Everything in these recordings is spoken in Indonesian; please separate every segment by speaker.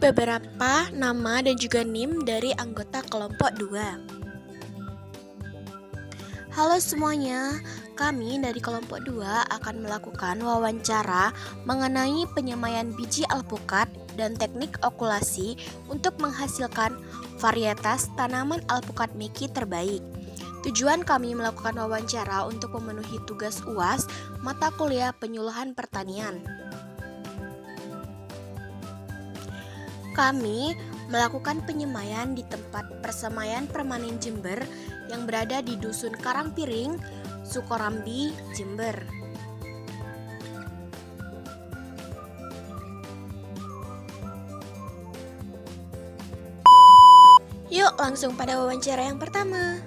Speaker 1: beberapa nama dan juga NIM dari anggota kelompok 2. Halo semuanya, kami dari kelompok 2 akan melakukan wawancara mengenai penyemaian biji alpukat dan teknik okulasi untuk menghasilkan varietas tanaman alpukat Miki terbaik. Tujuan kami melakukan wawancara untuk memenuhi tugas UAS mata kuliah penyuluhan pertanian. Kami melakukan penyemaian di tempat persemaian permanen Jember yang berada di Dusun Karangpiring, Sukorambi, Jember. Yuk langsung pada wawancara yang pertama.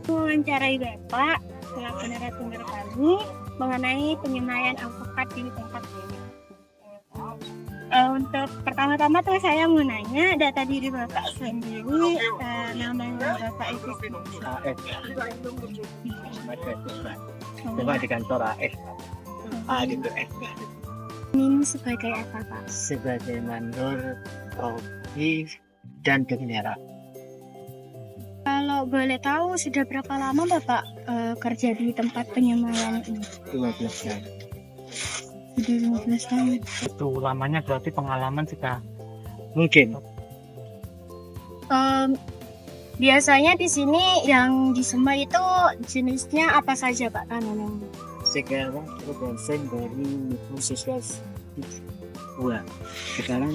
Speaker 2: Mewawancarai Bapak selaku narasumber kami mengenai penyemaian alpukat di tempat ini. Untuk pertama-tama tuh saya mau nanya data diri Bapak sendiri, namanya Bapak itu
Speaker 3: AS. Coba di kantor AS. Gitu S.
Speaker 2: ini sebagai apa Pak?
Speaker 3: Sebagai mandor kopi dan bendera.
Speaker 2: Kalau boleh tahu sudah berapa lama Bapak kerja di tempat penyemaian ini?
Speaker 3: 12 tahun.
Speaker 2: Sudah 15 tahun.
Speaker 4: Itu lamanya berarti pengalaman sudah
Speaker 3: Mungkin.
Speaker 2: Biasanya di sini yang disemai itu jenisnya apa saja Pak tanaman?
Speaker 3: Sekarang produsen dari Puskesmas Wah, sekarang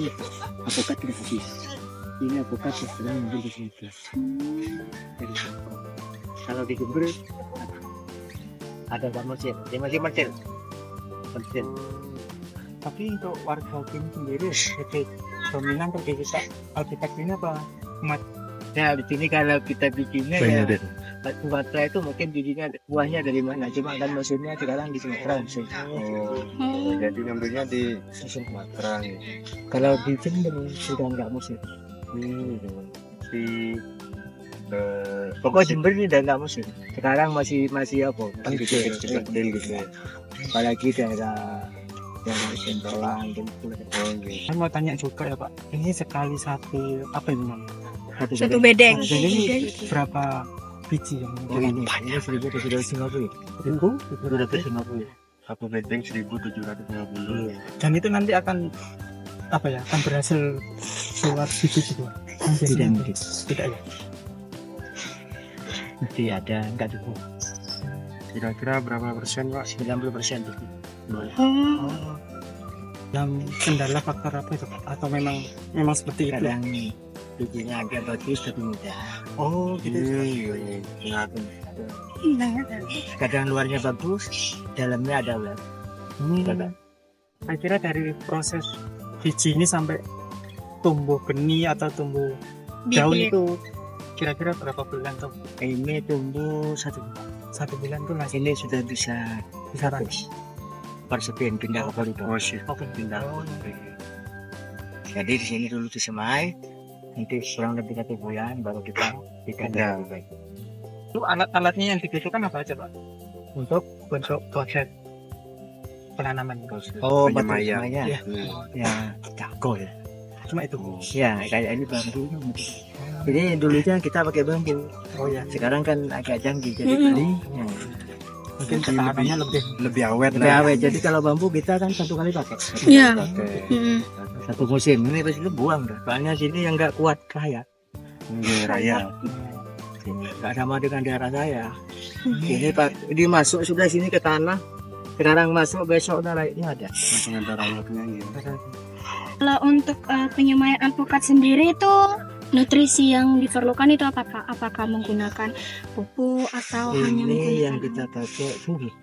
Speaker 3: alpukat sudah habis. Ini alpukat sedang menunggu di sini. Dari Jember. Kalau di Jember ada Pak Mesin, di Mesin.
Speaker 4: tapi untuk warga sini sendiri lebih dominan terjadi alpukat ini apa umat?
Speaker 3: Nah, di sini kalau kita bikinnya ya Sumatera itu mungkin bijinya buahnya dari mana? Cuma kan musimnya sekarang di Sumatera sih.
Speaker 5: Jadi ngambilnya di Sumatera nih.
Speaker 3: Kalau di Jember sudah nggak musim.
Speaker 5: Di
Speaker 3: Pokoknya Jember ini udah nggak musim. Sekarang masih apa?
Speaker 5: kan kecil gitu.
Speaker 4: Apalagi daerah Sentolan gitu. Saya mau tanya juga ya Pak, ini sekali satu apa ini namanya?
Speaker 2: Satu bedeng.
Speaker 4: Jadi ini berapa biji yang
Speaker 3: Ini 1.750.
Speaker 5: Satu bedeng 1.750.
Speaker 4: dan itu nanti akan apa ya? Akan berhasil keluar biji juga? Tidak ya?
Speaker 3: Mesti ada nggak cukup.
Speaker 5: Kira-kira berapa persen Pak?
Speaker 3: 90% itu.
Speaker 4: Yang kendala faktor apa itu Pak? Atau memang seperti itu?
Speaker 3: Kadang bijinya agak bagus tapi mudah.
Speaker 4: Oh gitu.
Speaker 3: Kadang luarnya bagus, dalamnya ada ulat.
Speaker 4: Saya kira dari proses biji ini sampai tumbuh benih atau tumbuh daun
Speaker 2: Bibit.
Speaker 4: itu kira-kira berapa bulan tuh?
Speaker 3: Ini tumbuh 1
Speaker 4: 1 bulan tuh masih
Speaker 3: Ini sudah bisa
Speaker 4: bisa
Speaker 3: bagus. Persepin pindah ke koridor.
Speaker 4: pindah.
Speaker 3: Jadi di sini dulu disemai, nanti kurang lebih 1 bulan baru kita
Speaker 5: Ada.
Speaker 3: lebih baik.
Speaker 4: Itu alat-alatnya yang dibutuhkan apa aja Pak? Untuk proses penanaman.
Speaker 3: Oh,
Speaker 5: Penyemaian.
Speaker 3: ya. Ya, jago ya.
Speaker 4: Cuma itu.
Speaker 3: Ya, kayak ini bambu. Ini dulunya kita pakai bambu.
Speaker 4: Oh ya.
Speaker 3: Sekarang kan agak canggih jadi
Speaker 2: Mm-mm.
Speaker 3: beli.
Speaker 4: Mungkin ketahanannya
Speaker 5: Lebih awet
Speaker 3: Lebih awet. Jadi kalau bambu kita kan 1 kali pakai.
Speaker 2: Iya.
Speaker 5: Oke.
Speaker 3: 1 musim. Ini pasti itu buang dah. Soalnya sini yang nggak kuat raya.
Speaker 5: Raya.
Speaker 3: Nggak sama dengan daerah saya. Ini Pak, ini masuk sudah sini ke tanah. Sekarang masuk besok udah lainnya ada.
Speaker 5: Langsung ada rayapnya ya.
Speaker 2: Kalau untuk penyemaian alpukat sendiri itu nutrisi yang diperlukan itu apa Pak? Apakah menggunakan pupuk atau hanya
Speaker 3: Ini yang
Speaker 2: menggunakan?
Speaker 3: kita pakai bumi.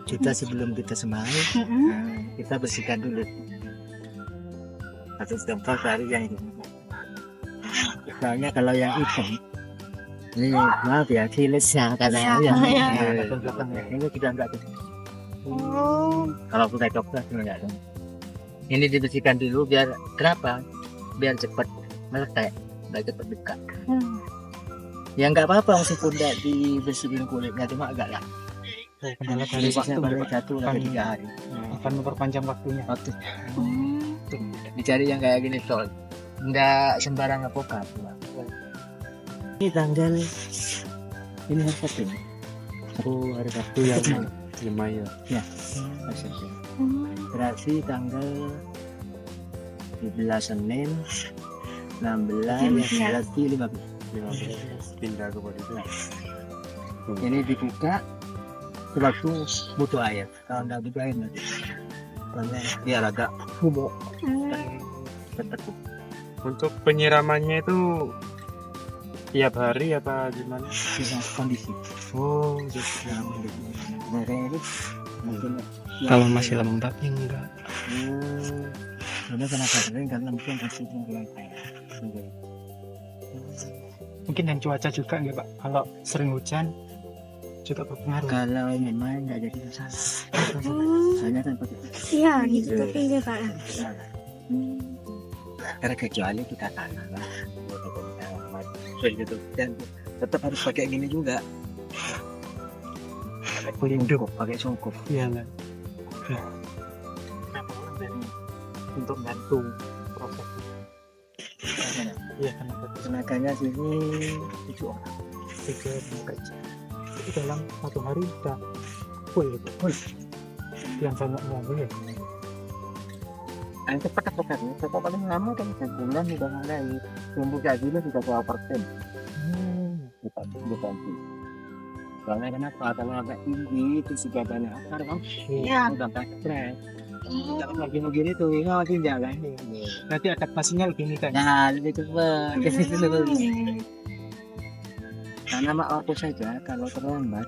Speaker 3: Kita sebelum kita semai,
Speaker 2: Mm-mm.
Speaker 3: kita bersihkan dulu. Atau tempat dari yang ini. Soalnya kalau yang hitam, ini maaf ya, kilesnya katanya.
Speaker 2: Ya, ya.
Speaker 3: Ini kita enggak ada.
Speaker 2: Oh.
Speaker 3: Kalau kita coklat enggak ada. Ini dibersihkan dulu biar kenapa? Biar cepat meletek, biar cepat dekat. Ya nggak apa-apa meskipun nggak dibersihin kulitnya, cuma agak lah.
Speaker 4: Kendala dari waktu
Speaker 3: Biasanya paling
Speaker 4: Pak,
Speaker 3: 1 sampai 3 hari.
Speaker 4: akan memperpanjang waktunya.
Speaker 3: Waktu. Dicari yang kayak gini tol. Nggak sembarang alpukat. Ini tanggal ini hari Sabtu.
Speaker 5: Hari Sabtu yang 5 ya.
Speaker 3: Ya, hari Sabtu. Berarti tanggal 17 Senin, 16, berarti 15.
Speaker 5: 15 pindah ke body itu.
Speaker 3: Ini dibuka waktu butuh air. Kalau nggak butuh air nanti. Karena biar agak bubuk. Tertutup.
Speaker 5: Untuk penyiramannya itu tiap hari apa gimana?
Speaker 3: Dengan kondisi.
Speaker 5: Oh, gitu.
Speaker 3: Nah, kayak ini mungkin
Speaker 4: Kalau masih lembab ya enggak.
Speaker 3: karena kenapa kering karena mungkin hasilnya kurang baik.
Speaker 4: Mungkin dan cuaca juga enggak Pak. Kalau sering hujan juga berpengaruh.
Speaker 3: Kalau memang nggak jadi masalah. Hanya kan pakai
Speaker 2: Iya gitu tapi ya Pak.
Speaker 3: karena kecuali kita tanam lah. Gitu dan tetap harus pakai gini juga.
Speaker 4: Pelindung.
Speaker 3: Pakai songkok.
Speaker 4: Iya lah. Untuk gantung proses. Iya kenapa?
Speaker 3: Tenaganya sini 7 orang.
Speaker 4: Tiga kerja. Itu dalam satu hari udah full gitu. Yang banyak ngomong ya.
Speaker 3: Yang cepat cepat paling lama kan sebulan udah mulai tumbuh kayak gini sudah 2%. Kita tumbuh. Soalnya kenapa? Kalau agak tinggi itu sudah banyak akar kan?
Speaker 2: Iya.
Speaker 3: Udah stres. Kalau lagi begini tuh ini masih jalan nih.
Speaker 4: Nanti adaptasinya lebih nih kan.
Speaker 3: Nah, lebih cepat. Karena mak aku saja kalau terlambat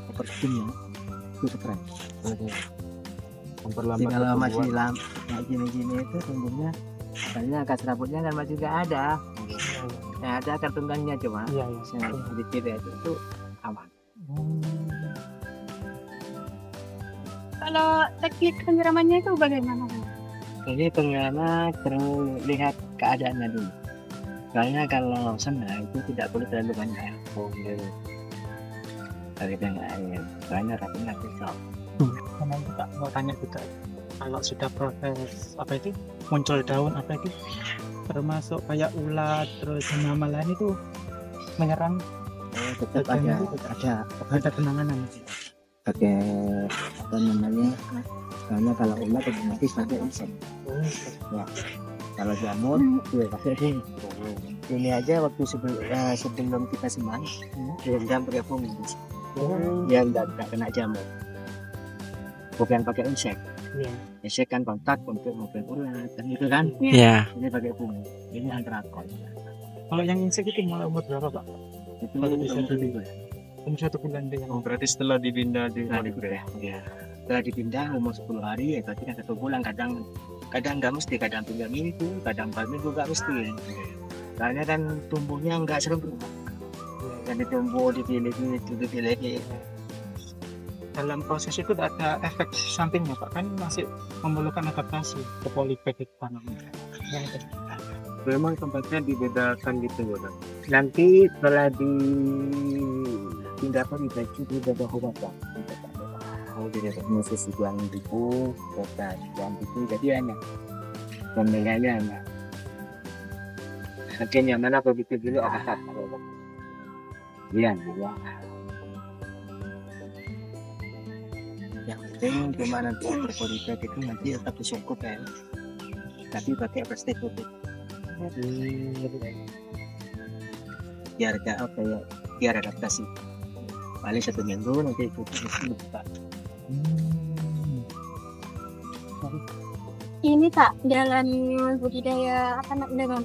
Speaker 3: sepertinya itu stres.
Speaker 5: Memperlambat
Speaker 3: Jadi kalau masih
Speaker 5: pertumbuhan.
Speaker 3: kayak gini-gini itu tumbuhnya katanya akar serabutnya kan masih nggak ada. Yang ada akar tunggannya cuma.
Speaker 4: Iya iya.
Speaker 3: Yang sedikit ya itu aman.
Speaker 2: Kalau teknik penyiramannya itu bagaimana?
Speaker 3: Jadi pertama terlihat keadaannya dulu. Soalnya kalau senang itu tidak perlu terlalu banyak air. Dari banyak air. Soalnya rapatnya besar.
Speaker 4: Memang kita mau tanya juga kalau sudah proses apa itu muncul daun apa itu termasuk kayak ulat terus hama lain itu menyerang
Speaker 3: Tetap
Speaker 4: ada penanganan.
Speaker 3: pakai apa namanya? Karena kalau ulat otomatis pakai insek. Ya. Kalau jamur ya pakai ini. Ini aja waktu sebelum kita semang, direndam pakai fungis. Ya enggak kena jamur. Bukan pakai insek.
Speaker 4: Iya.
Speaker 3: Insek kan kontak untuk mobil ulat dan itu kan.
Speaker 4: Iya.
Speaker 3: Ini pakai fungis. Ini antrakon.
Speaker 4: Kalau yang insek itu mulai umur berapa Pak?
Speaker 3: Itu
Speaker 4: Kalau bisa
Speaker 3: umur
Speaker 4: dulu. Umur 1 bulan deh yang
Speaker 5: Oh, berarti setelah dipindah di
Speaker 3: Nah, ya. Setelah dipindah umur 10 hari ya berarti kan 1 bulan kadang nggak mesti kadang 3 minggu kadang 4 minggu nggak mesti ya. Soalnya kan tumbuhnya nggak serem dan ditumbuh dipilih
Speaker 4: dalam proses itu ada efek sampingnya Pak kan masih memerlukan adaptasi ke polybag itu tanamnya.
Speaker 5: memang tempatnya dibedakan gitu ya kan.
Speaker 3: nanti setelah dipindahkan di baju di bawah obat bang oh jadi musuh buang buku dan buku jadi enak pemilihannya enak akhirnya mana begitu dulu apa iya yang penting cuma nanti polybag itu nanti tetap disongkok ya tapi pakai plastik putih biar gak apa ya biar adaptasi paling 1 minggu nanti itu buka.
Speaker 2: Ini Pak dalam budidaya dengan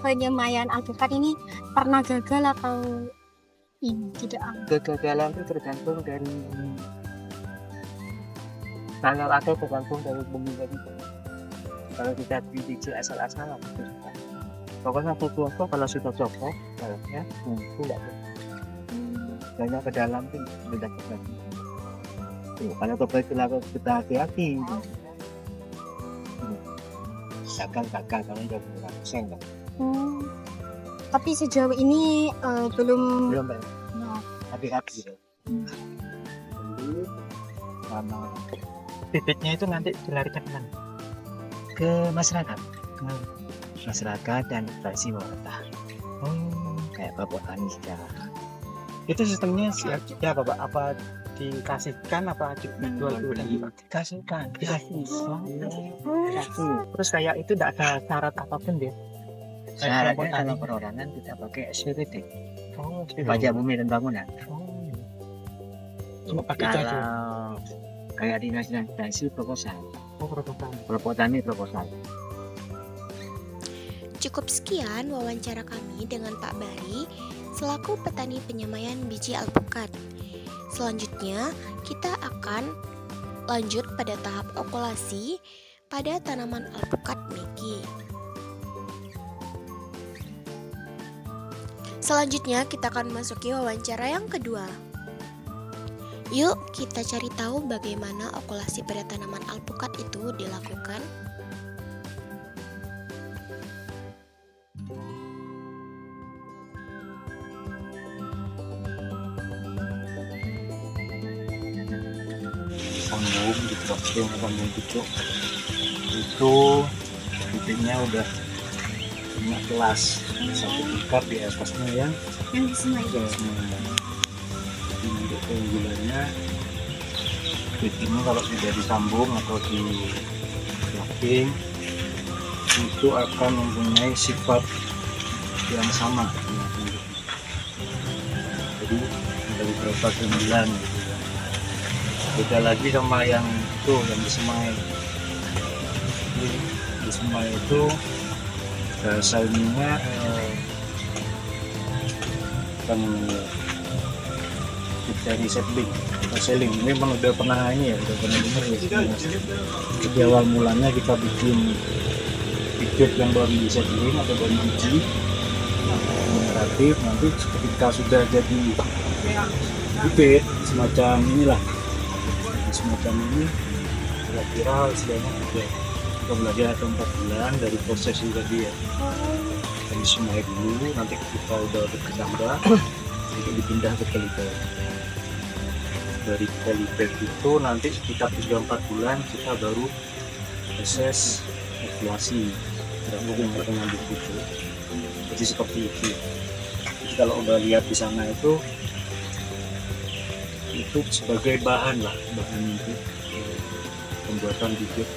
Speaker 2: penyemayan alpukat ini pernah gagal atau ini tidak?
Speaker 3: Kegagalan itu tergantung dari kalau atau tergantung dari bumi tadi. Kalau kita biji asal-asalan itu susah. Pokoknya foto kalau sudah cocok, ya itu nggak boleh. Banyak ke dalam tuh beda lagi. Kalau kita hati-hati, gagal kalau udah berapa persen kan?
Speaker 2: Tapi sejauh ini belum.
Speaker 3: Belum banyak. Hati-hati gitu. Dulu sama
Speaker 4: Bibitnya itu nanti dilarikan kemana?
Speaker 3: ke masyarakat. Masyarakat dan instansi pemerintah.
Speaker 4: Oh,
Speaker 3: Kayak Bapak Tani secara
Speaker 4: itu sistemnya ya Bapak, apa dikasihkan apa dijual dulu dan
Speaker 3: dikasihkan.
Speaker 4: dikasih? Oh.
Speaker 3: Dikasih.
Speaker 4: Terus kayak itu tidak ada syarat apapun deh.
Speaker 3: Syaratnya kalau perorangan kita pakai SPPT,
Speaker 4: Oh,
Speaker 3: pajak bumi dan bangunan.
Speaker 4: Oh. Cuma pakai itu aja.
Speaker 3: Kalau kayak dinas instansi proposal,
Speaker 4: Oh, proposal.
Speaker 3: Bapak Tani proposal.
Speaker 1: Cukup sekian wawancara kami dengan Pak Bari selaku petani penyemaian biji alpukat. Selanjutnya, kita akan lanjut pada tahap okulasi pada tanaman alpukat Meki. Selanjutnya, kita akan memasuki wawancara yang kedua. Yuk, kita cari tahu bagaimana okulasi pada tanaman alpukat itu dilakukan.
Speaker 5: Sambung di crafting sambung cucuk itu titiknya udah punya kelas satu tingkat di atasnya yang
Speaker 2: Yang disemai.
Speaker 5: Untuk keunggulannya titiknya kalau sudah disambung atau di crafting itu akan mempunyai sifat yang sama dengan induk. Jadi ada beberapa keunggulan gitu ya. Beda lagi sama yang itu yang disemai. Jadi disemai itu bahasa ininya kan dari settling atau selling. Ini memang udah pernah ini ya, udah pernah dengar ya. Jadi awal mulanya kita bikin bibit yang baru di settling atau baru biji generatif, nanti ketika sudah jadi bibit semacam inilah, semacam ini kira-kira istilahnya udah belajar atau 4 bulan dari proses itu tadi ya, dari semai dulu, nanti kita udah berkembang itu dipindah ke polybag. Dari polybag itu nanti sekitar 3-4 bulan kita baru proses evaluasi tidak mungkin mereka ngambil itu. Jadi seperti itu. Jadi kalau udah lihat di sana itu sebagai bahan lah, bahan untuk pembuatan bibit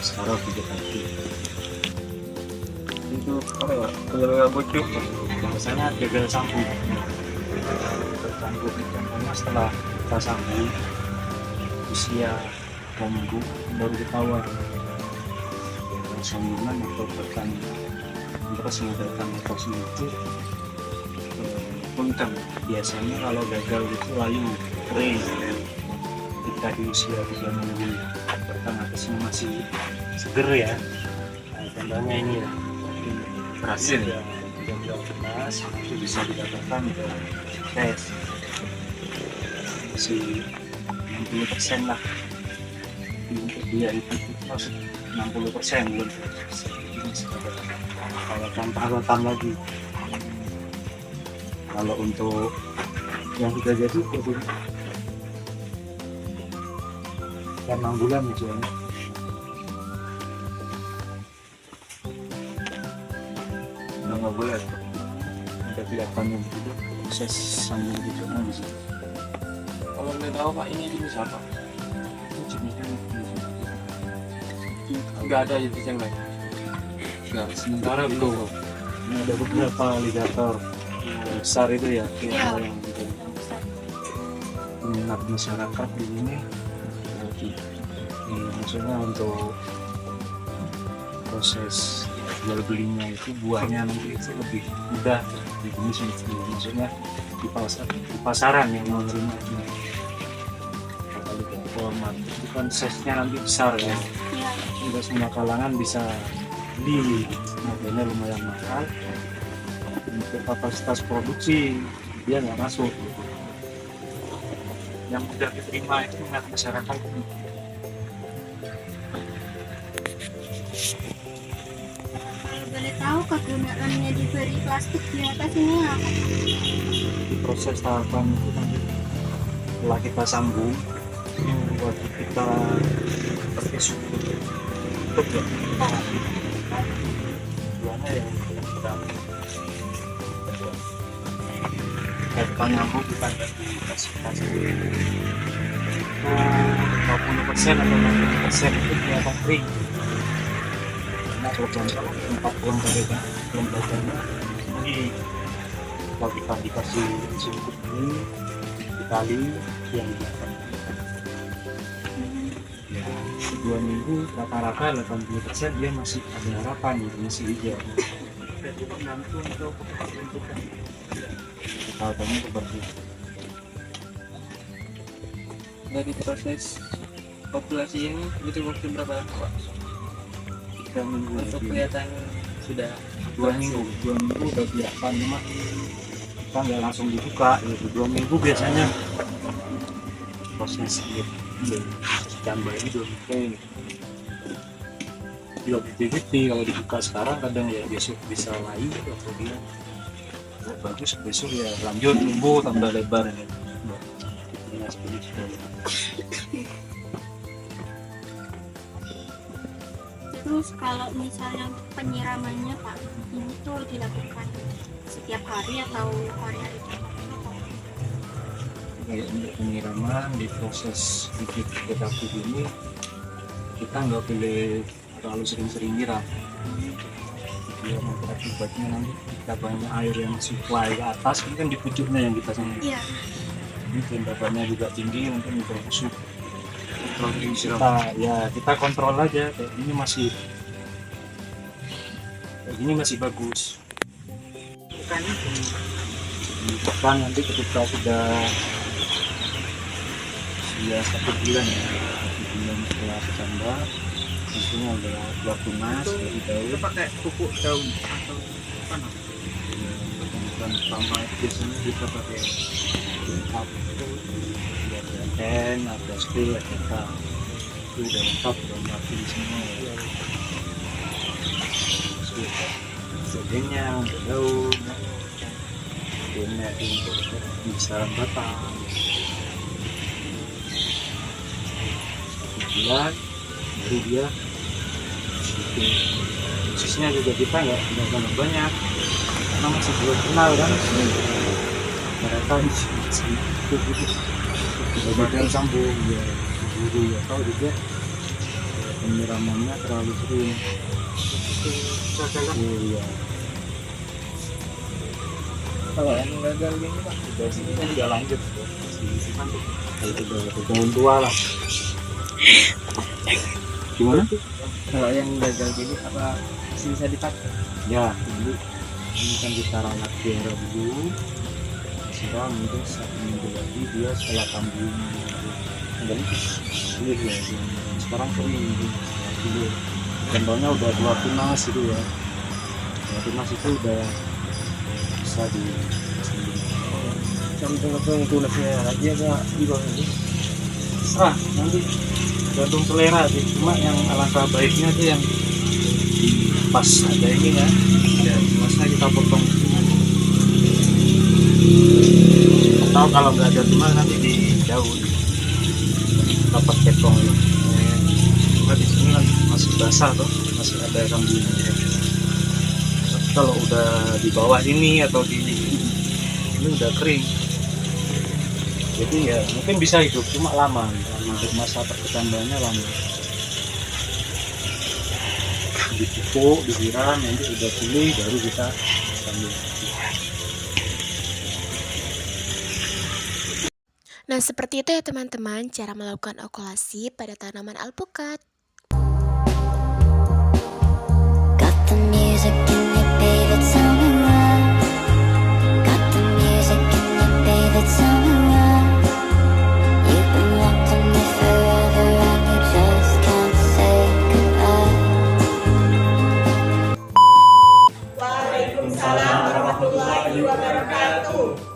Speaker 5: secara vegetasi. Itu apa ya? Kalau bocor bahasanya gagal sambung. Gagal sambung contohnya setelah kita sambung usia 2 minggu baru ketahuan sambungan atau pertanian. Terus mengadakan operasi itu punten. Biasanya kalau gagal itu layu kering ketika di usia 3 minggu pertama kesini masih seger ya. Nah, contohnya ini ya, berhasil ya, 13 itu bisa dikatakan udah tes masih 60% lah. Untuk dia itu masih 60% belum kalau tanpa alatan lagi. Kalau untuk yang sudah jadi itu kan 6 bulan misalnya. Nggak boleh ada kelihatan itu proses sambung gitu kan bisa. Kalau nggak tahu Pak ini jenis apa? Ini jenisnya nggak ada jenis yang lain. Nggak, sementara belum. Ini ada beberapa alligator yang besar itu ya, yang minat masyarakat di sini. Maksudnya untuk proses jual belinya itu buahnya nanti itu lebih mudah di jenis itu. Maksudnya di pasaran yang mau terima alligator itu kan size-nya nanti besar ya. Tidak semua kalangan bisa beli, harganya lumayan mahal. Untuk kapasitas produksi dia nggak masuk. Yang mudah diterima itu minat masyarakat.
Speaker 2: Boleh tahu kegunaannya diberi plastik di atas ini apa?
Speaker 5: Di proses tahapan itu nanti setelah kita sambung, waktu kita pakai suku tutup ya. Tujuannya ya sedang kita nyambung kita dikasih 50% atau 60% itu kelihatan kering. Nah kalau contoh 40 lembarannya ini kalau kita dikasih singkup ini dikali yang di belakang ya 2 minggu rata-rata 80% dia masih ada harapan gitu, masih hijau. Tahu-tahu seperti itu.
Speaker 3: Dari proses populasi ini butuh waktu berapa lama Pak?
Speaker 5: 3 minggu
Speaker 3: Untuk
Speaker 5: lebih.
Speaker 3: kelihatan sudah
Speaker 5: 2 minggu udah kelihatan, cuma kita nggak langsung dibuka gitu. 2 minggu biasanya proses gitu tambah ini 2 minggu juga 50-50. Kalau dibuka sekarang kadang ya besok bisa lain atau dia bagus, besok ya lanjut tumbuh tambah lebar ya. Nah, seperti itu.
Speaker 2: Terus kalau misalnya penyiramannya Pak, ini tuh dilakukan setiap hari atau hari-hari tertentu?
Speaker 5: Kayak untuk penyiraman di proses bibit vegetatif ini kita nggak boleh terlalu sering-sering nyiram. Dia nanti akibatnya nanti kita banyak air yang supply ke atas, ini kan di pucuknya yang kita sini.
Speaker 2: Iya.
Speaker 5: Ini tembakannya juga tinggi, mungkin untuk musuh. Kita kontrol aja. Kayak ini masih bagus. Bukan nanti ketika sudah 1 bulan ya, 1 bulan setelah bertambah, isinya udah buah tunas dari daun.
Speaker 3: Itu pakai pupuk daun atau apa?
Speaker 5: Bukan pertama itu biasanya kita pakai lengkap itu ada ada spill, ada itu udah lengkap, udah mati semua ya. Sebagainya untuk daun, daunnya untuk bisa batang. 1 bulan baru dia khususnya juga kita nggak banyak karena masih belum kenal kan mereka masih bagian sambung ya guru ya tahu juga penyiramannya terlalu sering ya.
Speaker 3: Kalau yang gagal gini Pak,
Speaker 5: Dari sini kan juga lanjut sini kan kalau udah tahun tua lah. Gimana?
Speaker 3: kalau yang gagal gini apa masih bisa dipakai?
Speaker 5: Ya dulu ini kan kita rawat biara dulu, sekarang mungkin 1 minggu lagi dia setelah kambing kembali clear ya. Sekarang kering gitu dulu. Contohnya udah 2 tunas itu ya. 2 tunas itu udah bisa di
Speaker 3: Contoh tunasnya aja Pak di bawah ini.
Speaker 5: serah nanti gantung selera sih, cuma yang alangkah baiknya tuh yang pas ada ini ya tumasnya kita potong atau kalau nggak ada tunas nanti di daun kita pakai tong ya. Cuma di sini kan masih basah tuh, masih ada kambingnya. Tapi kalau udah di bawah ini atau di ini udah kering, jadi ya mungkin bisa hidup cuma lama untuk masa perketandaannya lama. Dipupuk, disiram, nanti udah pulih baru kita sambil.
Speaker 1: Nah, seperti itu ya teman-teman cara melakukan okulasi pada tanaman alpukat.
Speaker 6: Got the music in your baby, tell me why. Got the music in your baby, tell me why. You've been wanting me forever and you just can't say goodbye.
Speaker 1: Waalaikumsalam warahmatullahi wabarakatuh.